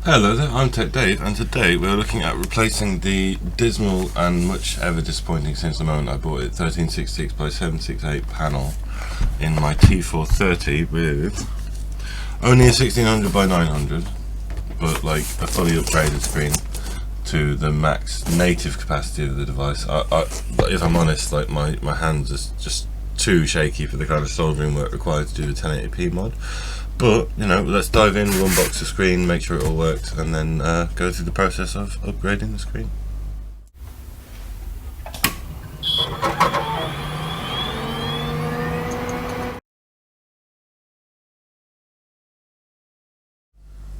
Hello there, I'm TechDave, and today we're looking at replacing the dismal and much ever disappointing since the moment I bought it 1366 by 768 panel in my T430 with only a 1600 by 900, but like a fully upgraded screen to the max native capacity of the device. If I'm honest, like my hands are just too shaky for the kind of soldering work required to do the 1080p mod. But, you know, let's dive in, we'll unbox the screen, make sure it all works, and then go through the process of upgrading the screen.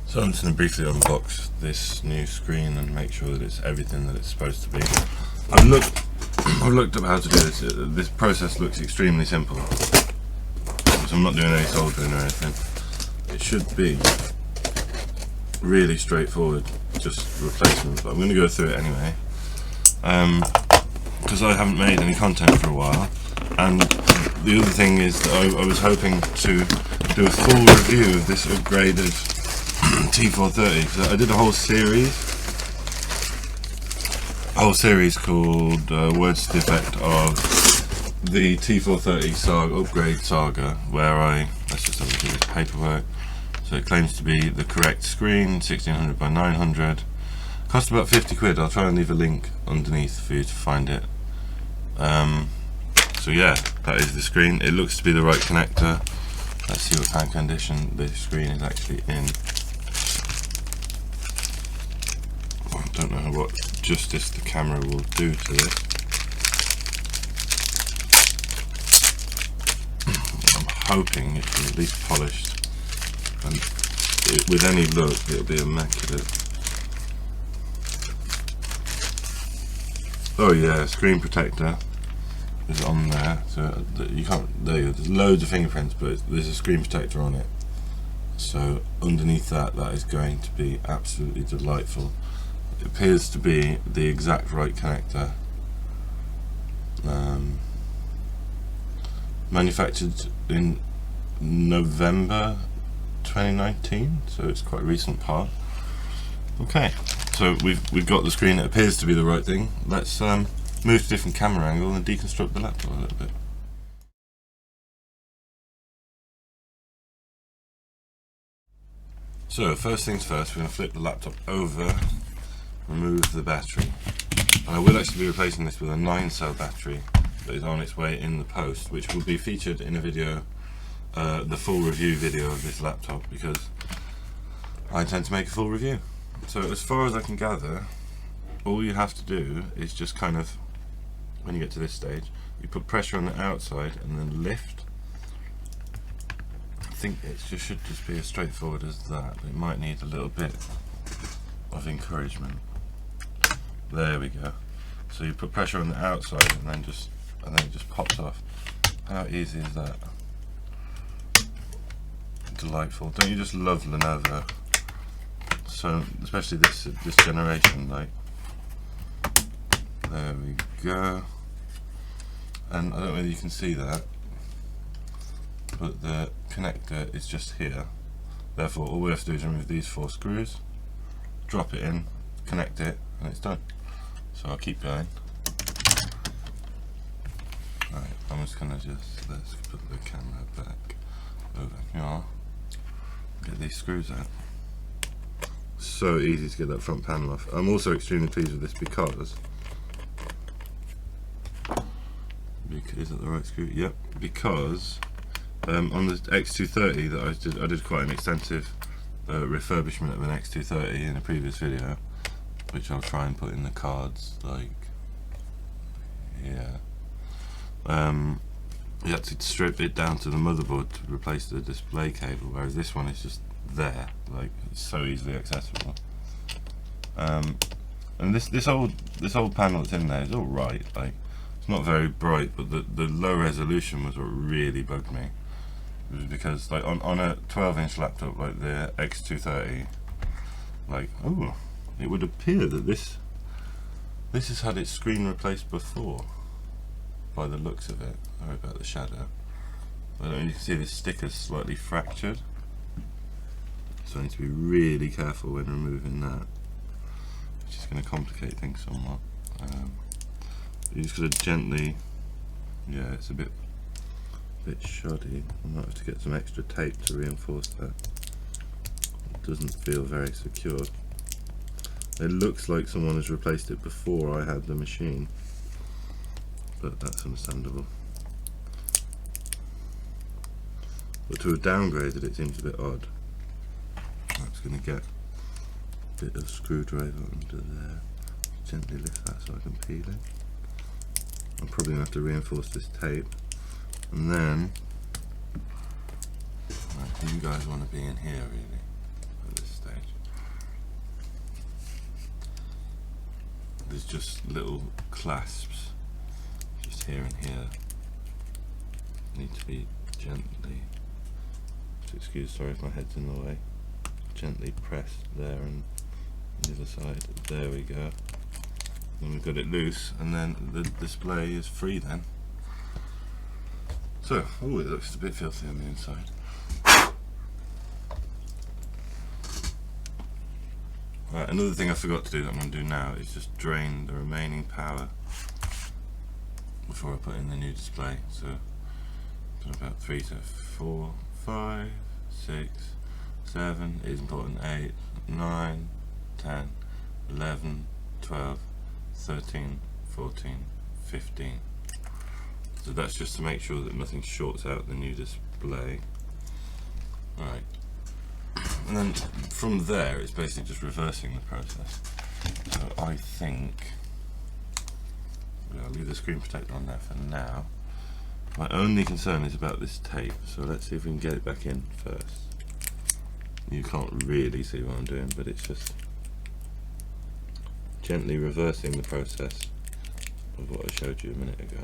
So I'm just going to briefly unbox this new screen and make sure that it's everything that it's supposed to be. I've looked up how to do this. This process looks extremely simple, so I'm not doing any soldering or anything. It should be really straightforward, just replacement, but I'm going to go through it anyway, because I haven't made any content for a while. And the other thing is that I was hoping to do a full review of this upgraded T430, because I did a whole series called Words to the Effect of the T430 upgrade saga, where let's just have a look at this paperwork. So it claims to be the correct screen, 1600 by 900. Cost about 50 quid. I'll try and leave a link underneath for you to find it. So yeah, that is the screen. It looks to be the right connector. Let's see what kind of condition this screen is actually in. I don't know what justice the camera will do to this. I'm hoping it's at least polished, and with any luck it'll be immaculate. Oh yeah, screen protector is on there, so you can't, there you go, there's loads of fingerprints, but there's a screen protector on it, so underneath that is going to be absolutely delightful. It appears to be the exact right connector. Manufactured in November 2019, so it's quite a recent part. Okay, so we've got the screen. It appears to be the right thing. Let's move to a different camera angle and deconstruct the laptop a little bit. So first things first, we're going to flip the laptop over, remove the battery. And I will actually be replacing this with a 9-cell battery that is on its way in the post, which will be featured in a video, the full review video of this laptop, because I intend to make a full review. So as far as I can gather, all you have to do is just kind of, when you get to this stage, you put pressure on the outside and then lift. I think it should just be as straightforward as that. It might need a little bit of encouragement. There we go. So you put pressure on the outside and then it just pops off. How easy is that? Delightful. Don't you just love Lenovo? So especially this generation, like, there we go. And I don't know whether you can see that, but the connector is just here. Therefore all we have to do is remove these 4 screws, drop it in, connect it, and it's done. So I'll keep going. Right, I'm just gonna let's put the camera back over here. Get these screws out. So easy to get that front panel off. I'm also extremely pleased with this because is that the right screw? Yep. Because on the X230 that I did quite an extensive refurbishment of an X230 in a previous video, which I'll try and put in the cards, like, yeah. You had to strip it down to the motherboard to replace the display cable, whereas this one is just there, like, it's so easily accessible. And this old panel that's in there is all right. Like, it's not very bright, but the low resolution was what really bugged me. It was because, like, on a 12-inch laptop like the X230, like, oh, it would appear that this has had its screen replaced before, by the looks of it. Sorry about the shadow. But you can see the sticker's slightly fractured. So I need to be really careful when removing that, which is going to complicate things somewhat. You're just going to gently, yeah, it's a bit shoddy. I might have to get some extra tape to reinforce that. It doesn't feel very secure. It looks like someone has replaced it before I had the machine, but that's understandable. But to have downgraded it seems a bit odd. That's going to get a bit of screwdriver under there. Gently lift that so I can peel it. I'm probably going to have to reinforce this tape. And then, right, you guys want to be in here really, at this stage. There's just little clasps, just here and here. Need to be gently, sorry if my head's in the way, gently pressed there and the other side. There we go. Then we've got it loose, and then the display is free then. So, oh, it looks a bit filthy on the inside. Right, another thing I forgot to do that I'm going to do now is just drain the remaining power before I put in the new display. So, about 3 to 4, 5, 6, 7, is important, 8, 9, 10, 11, 12, 13, 14, 15. So that's just to make sure that nothing shorts out the new display. Right. And then from there it's basically just reversing the process. So I think I'll leave the screen protector on there for now. My only concern is about this tape, so let's see if we can get it back in first. You can't really see what I'm doing, but it's just gently reversing the process of what I showed you a minute ago.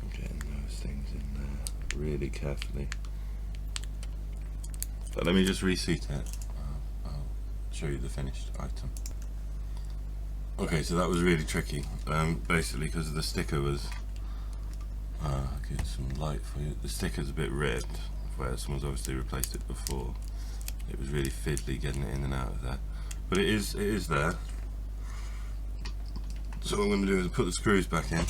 I'm getting those things in there really carefully. But let me just reseat it. I'll show you the finished item. Okay, so that was really tricky, basically because the sticker was, I'll get some light for you, the sticker's a bit ripped, where someone's obviously replaced it before. It was really fiddly getting it in and out of there, but it is there. So what I'm going to do is put the screws back in.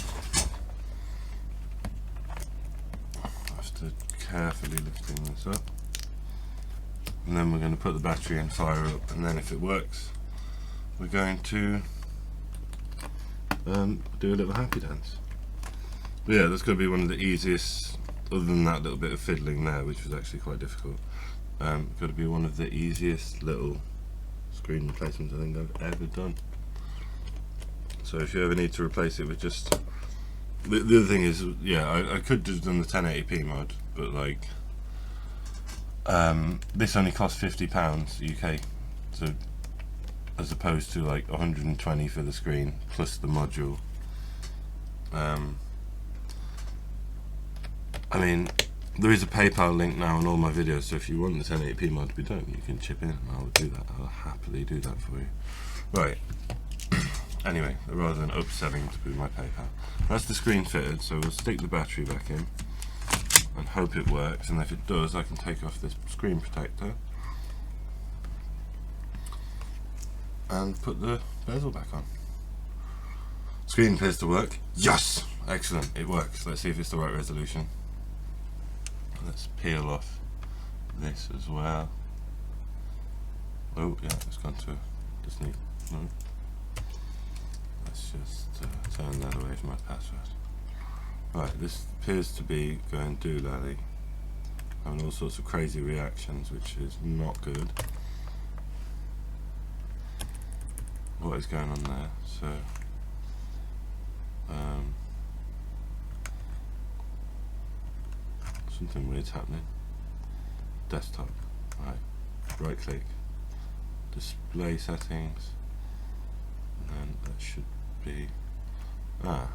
After carefully lifting this up, and then we're going to put the battery in, fire up, and then if it works, we're going to do a little happy dance. But yeah, that's going to be one of the easiest, other than that little bit of fiddling there, which was actually quite difficult. Got to be one of the easiest little screen replacements I think I've ever done. So if you ever need to replace it with just, the other thing is, yeah, I could have done the 1080p mod, but like, this only costs £50 UK, so as opposed to like 120 for the screen plus the module. I mean, there is a PayPal link now on all my videos, so if you want the 1080p mod to be done, you can chip in and I'll do that. I'll happily do that for you. Right. Anyway, rather than upselling to do my PayPal. That's the screen fitted, so we'll stick the battery back in and hope it works, and if it does I can take off this screen protector and put the bezel back on. Screen appears to work. Yes! Excellent, it works. Let's see if it's the right resolution. Let's peel off this as well. Oh yeah, it's gone to, just need, no. Let's just turn that away from my password. Right, this appears to be going doolally, having all sorts of crazy reactions, which is not good. What is going on there? So, something weird's happening. Desktop, right click, display settings, and then that should be,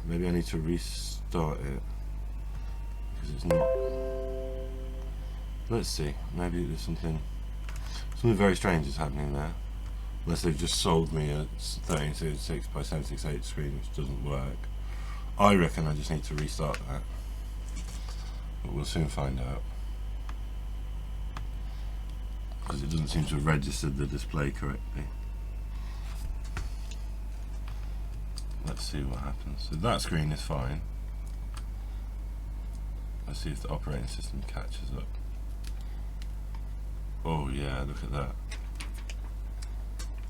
maybe I need to restart it because it's not. Let's see, maybe there's something very strange is happening there, unless they've just sold me a 1366 by 768 screen which doesn't work. I reckon I just need to restart that. but we'll soon find out, because it doesn't seem to have registered the display correctly. Let's see what happens. So that screen is fine. Let's see if the operating system catches up. Oh yeah, look at that.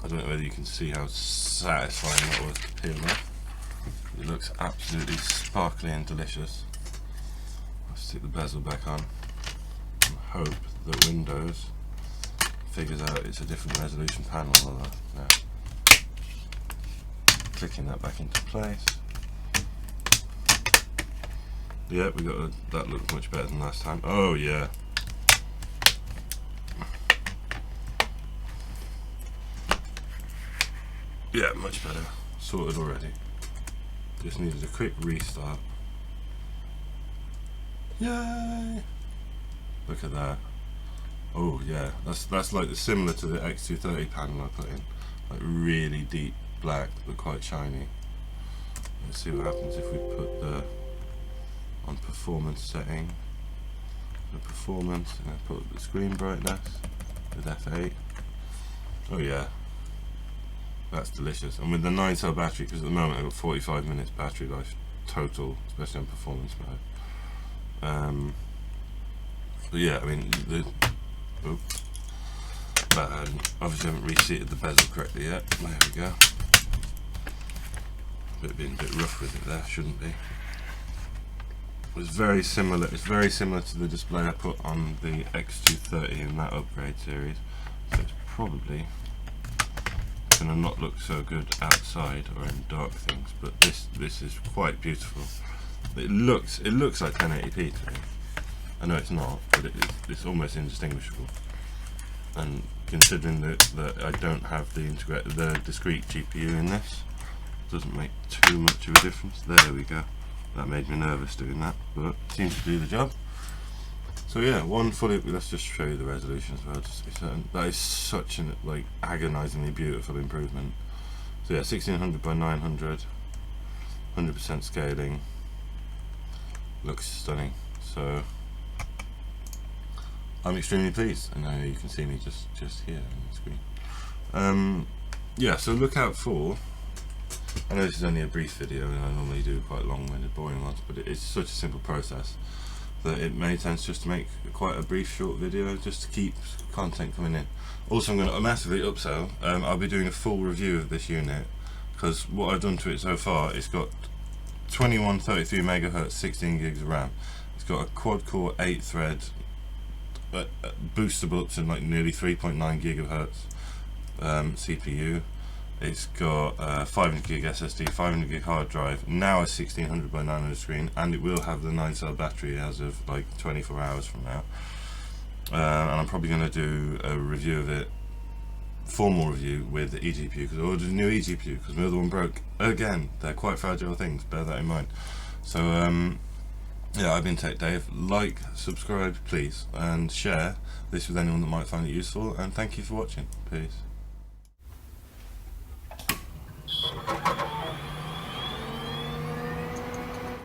I don't know whether you can see how satisfying that was to peel off. It looks absolutely sparkly and delicious. I'll stick the bezel back on and hope that Windows figures out it's a different resolution panel. Now, clicking that back into place. Yeah, we got that looks much better than last time. Oh yeah. Yeah, much better. Sorted already. Just needed a quick restart. Yay! Look at that. Oh yeah, that's like similar to the X230 panel I put in. Like really deep black but quite shiny. Let's see what happens if we put the on performance setting. The performance, and I put the screen brightness with F8. Oh yeah. That's delicious. And with the 9-cell battery, because at the moment I've got 45 minutes battery life total, especially on performance mode. But yeah, I mean, obviously I haven't reseated the bezel correctly yet. There we go. Being a bit rough with it there, shouldn't be. It's very similar. It's very similar to the display I put on the X230 in that upgrade series. So it's probably going to not look so good outside or in dark things, but this is quite beautiful. It looks like 1080p to me. I know it's not, but it's almost indistinguishable. And considering that I don't have the discrete GPU in this, it doesn't make too much of a difference. There we go. That made me nervous doing that, but it seems to do the job. So yeah, let's just show you the resolution as well, just to be certain. That is such an agonizingly beautiful improvement. So yeah, 1600 by 900, 100% scaling, looks stunning. So I'm extremely pleased, and now you can see me just here on the screen. Yeah, so look out for. I know this is only a brief video, and I normally do quite long-winded, boring ones, but it's such a simple process that it made sense just to make quite a brief, short video, just to keep content coming in. Also, I'm going to massively upsell. I'll be doing a full review of this unit, because what I've done to it so far, it's got 2133 megahertz, 16 gigs of RAM. It's got a quad-core 8-thread, boostable up to like nearly 3.9 gigahertz CPU. It's got 500 gig SSD, 500 gig hard drive, now a 1600 by 900 screen, and it will have the 9-cell battery as of like 24 hours from now. And I'm probably going to do a review of it, formal review with the eGPU, because I ordered a new eGPU because my other one broke again. They're quite fragile things, bear that in mind. So yeah, I've been TechDave. Like, subscribe please, and share this with anyone that might find it useful, and thank you for watching. Peace.